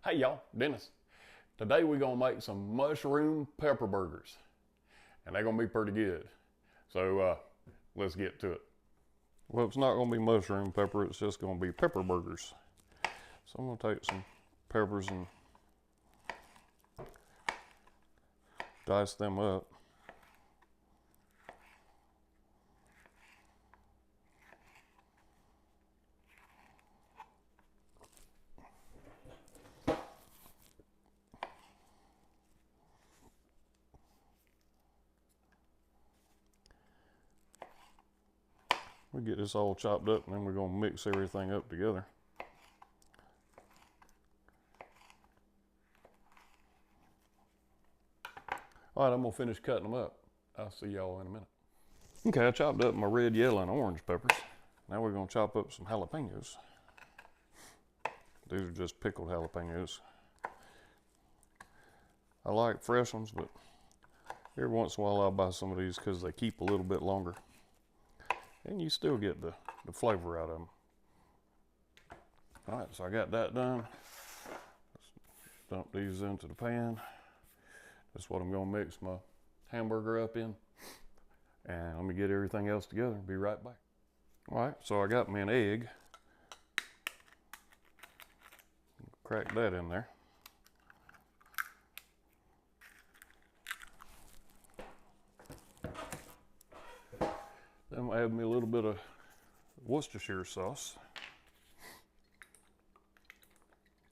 Hey y'all, Dennis. Today we're gonna make some mushroom pepper burgers. And they're gonna be pretty good. So let's get to it. Well, it's not gonna be mushroom pepper, it's just gonna be pepper burgers. So I'm gonna take some peppers and dice them up. We get this all chopped up and then we're gonna mix everything up together. All right, I'm gonna finish cutting them up. I'll see y'all in a minute. Okay, I chopped up my red, yellow, and orange peppers. Now we're gonna chop up some jalapeños. These are just pickled jalapeños. I like fresh ones, but every once in a while I'll buy some of these because they keep a little bit longer. And you still get the flavor out of them. All right, so I got that done. Let's dump these into the pan. That's what I'm gonna mix my hamburger up in. And let me get everything else together and be right back. All right, so I got me an egg. Crack that in there. Then I'm gonna add me a little bit of Worcestershire sauce.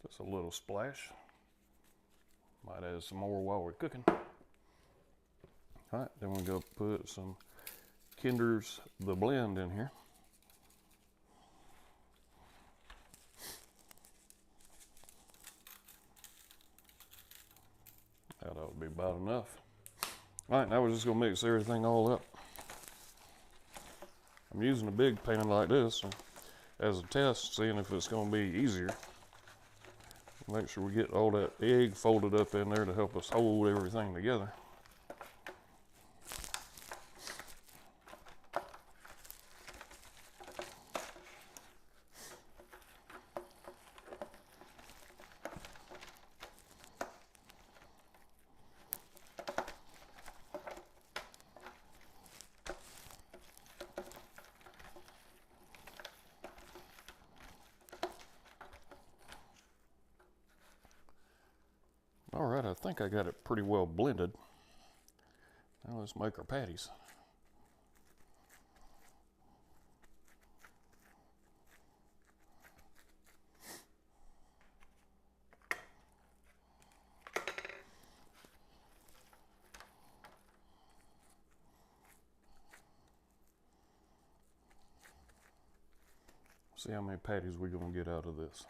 Just a little splash. Might add some more while we're cooking. All right, then we're gonna put some Kinder's The Blend in here. That ought to be about enough. All right, now we're just gonna mix everything all up. I'm using a big pan like this as a test, seeing if it's gonna be easier. Make sure we get all that egg folded up in there to help us hold everything together. All right, I think I got it pretty well blended. Now let's make our patties. See how many patties we're gonna get out of this.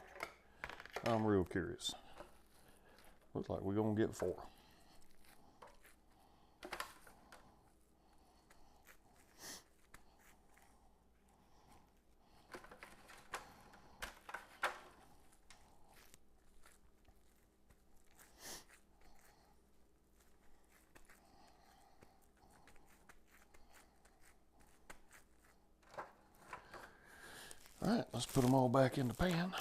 I'm real curious. Looks like we're gonna get 4. All right, let's put them all back in the pan.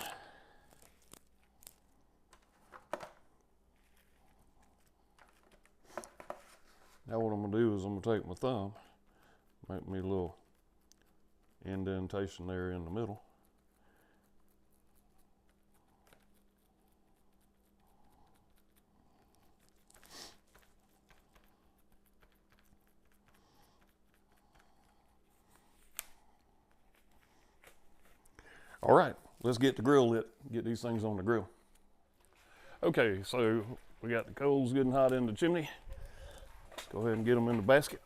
Now what I'm gonna do is I'm gonna take my thumb, make me a little indentation there in the middle. All right, let's get the grill lit, get these things on the grill. Okay, so we got the coals getting hot in the chimney. Let's go ahead and get them in the basket.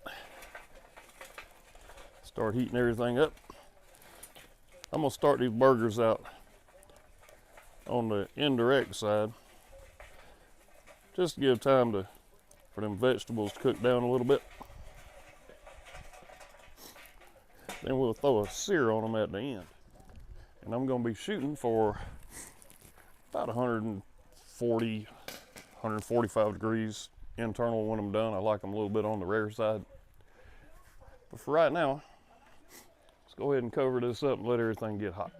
Start heating everything up. I'm gonna start these burgers out on the indirect side. Just to give time for them vegetables to cook down a little bit. Then we'll throw a sear on them at the end. And I'm gonna be shooting for about 140, 145 degrees internal when I'm done. I like them a little bit on the rare side. But for right now, let's go ahead and cover this up and let everything get hot.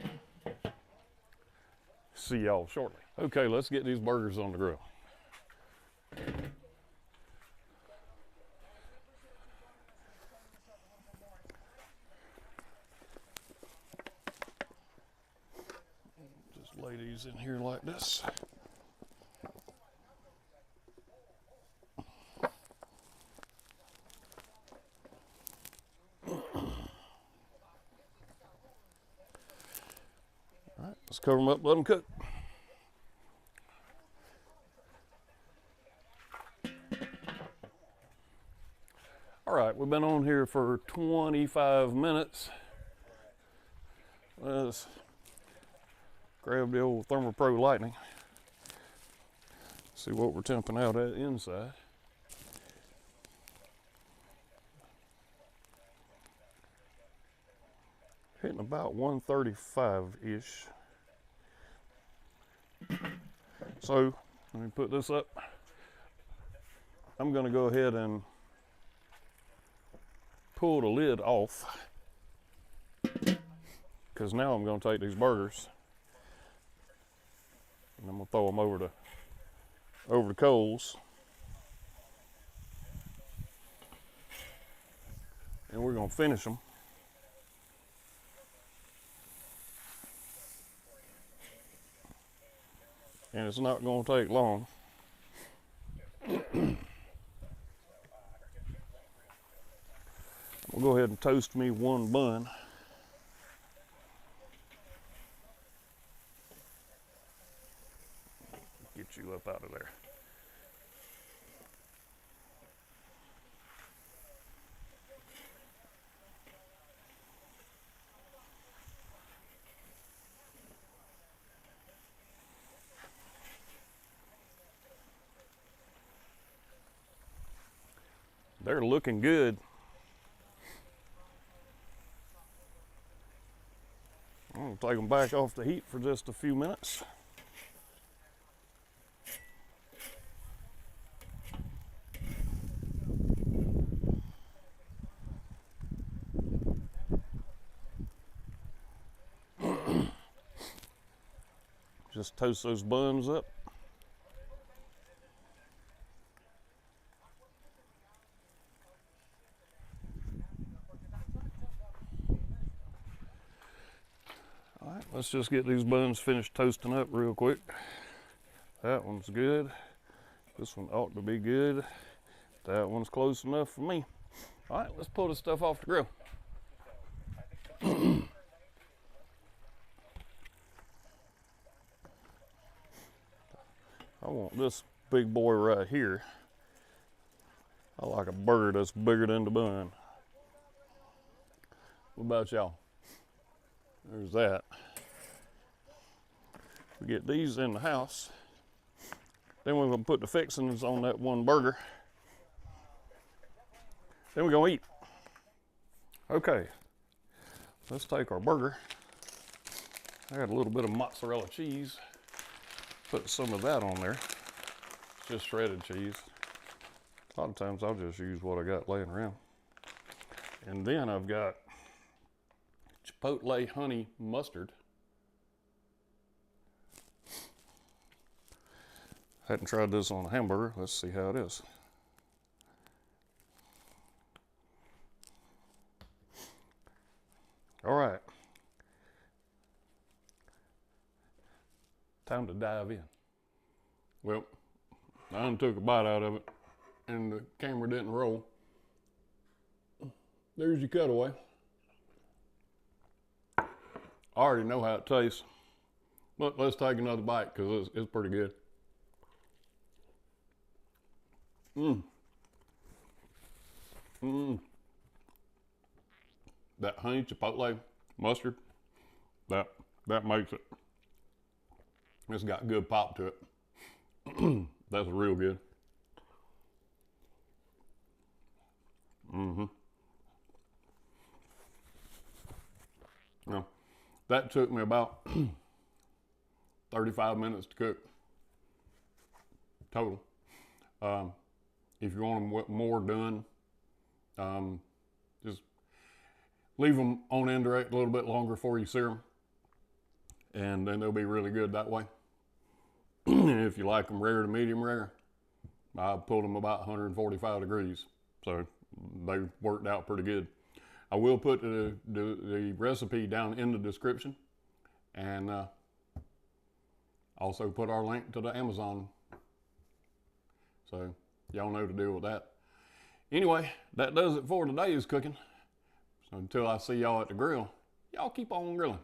see y'all shortly. Okay, let's get these burgers on the grill. Just lay these in here like this. All right, let's cover them up, let them cook. All right, we've been on here for 25 minutes. Let's grab the old ThermoPro Lightning. See what we're temping out at inside. Hitting about 135-ish. So, let me put this up. I'm gonna go ahead and pull the lid off, because now I'm gonna take these burgers and I'm gonna throw them over the coals. And we're gonna finish them. And it's not gonna take long. I'll go ahead and toast me one bun. Get you up out of there. They're looking good. I'm gonna take them back off the heat for just a few minutes. Just toast those buns up. All right, let's just get these buns finished toasting up real quick. That one's good. This one ought to be good. That one's close enough for me. All right, let's pull this stuff off the grill. I want this big boy right here. I like a burger that's bigger than the bun. What about y'all? There's that. We get these in the house. Then we're gonna put the fixings on that one burger. Then we're gonna eat. Okay, let's take our burger. I got a little bit of mozzarella cheese. Put some of that on there. It's just shredded cheese. A lot of times I'll just use what I got laying around. And then I've got Chipotle honey mustard. Hadn't tried this on a hamburger. Let's see how it is. All right. Time to dive in. Well, I took a bite out of it and the camera didn't roll. There's your cutaway. I already know how it tastes, but let's take another bite because it's pretty good. That honey chipotle mustard, that makes it. It's got good pop to it. That's real good. Now, that took me about 35 minutes to cook total. If you want them more done, just leave them on indirect a little bit longer before you sear them, and then they'll be really good that way. If you like them rare to medium rare, I pulled them about 145 degrees. So they worked out pretty good. I will put the recipe down in the description, and also put our link to the Amazon. So y'all know to deal with that. Anyway, that does it for today's cooking. So until I see y'all at the grill, y'all keep on grilling.